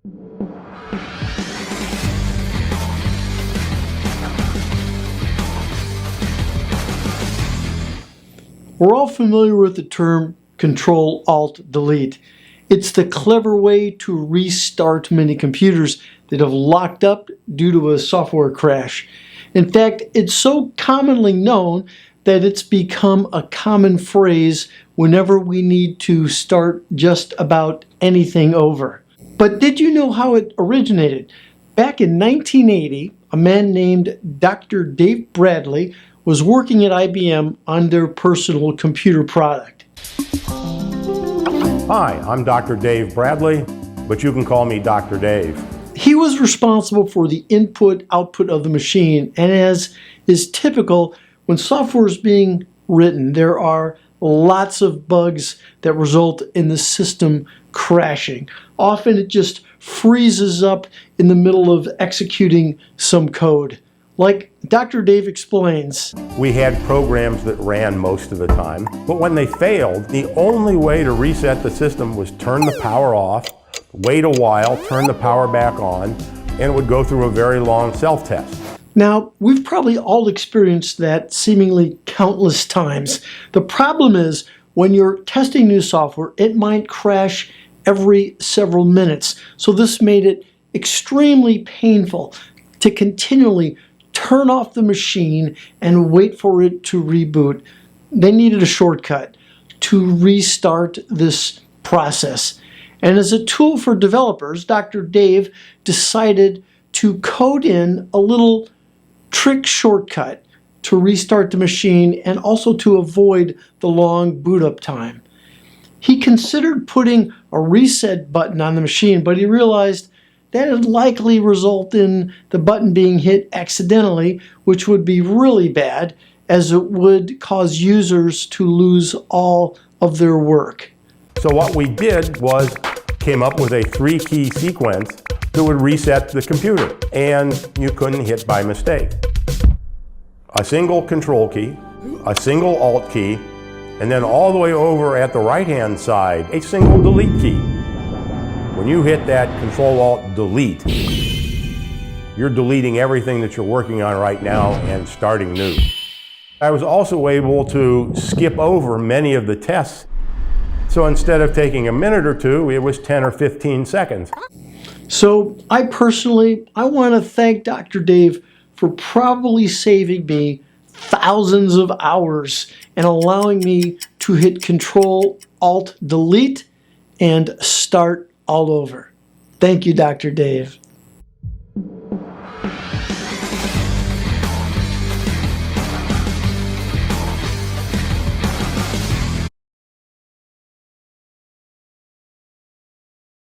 We're all familiar with the term Control-Alt-Delete. It's the clever way to restart many computers that have locked up due to a software crash. In fact, it's so commonly known that it's become a common phrase whenever we need to start just about anything over. But did you know how it originated? Back in 1980, a man named Dr. Dave Bradley was working at IBM on their personal computer product. Hi, I'm Dr. Dave Bradley, but you can call me Dr. Dave. He was responsible for the input-output of the machine, and as is typical, when software is being written, there are lots of bugs that result in the system crashing. Often it just freezes up in the middle of executing some code. Like Dr. Dave explains, we had programs that ran most of the time, but when they failed, the only way to reset the system was turn the power off, wait a while, turn the power back on, and it would go through a very long self-test. Now, we've probably all experienced that seemingly countless times. The problem is, when you're testing new software, it might crash every several minutes. So this made it extremely painful to continually turn off the machine and wait for it to reboot. They needed a shortcut to restart this process. And as a tool for developers, Dr. Dave decided to code in a little trick shortcut to restart the machine and also to avoid the long boot up time. He considered putting a reset button on the machine, but he realized that would likely result in the button being hit accidentally, which would be really bad, as it would cause users to lose all of their work. So what we did was came up with a 3-key sequence that would reset the computer, and you couldn't hit by mistake. A single control key, a single alt key, and then all the way over at the right-hand side, a single delete key. When you hit that Control-Alt-Delete, you're deleting everything that you're working on right now and starting new. I was also able to skip over many of the tests. So instead of taking a minute or two, it was 10 or 15 seconds. So I want to thank Dr. Dave for probably saving me thousands of hours and allowing me to hit Control-Alt-Delete and start all over. Thank you, Dr. Dave.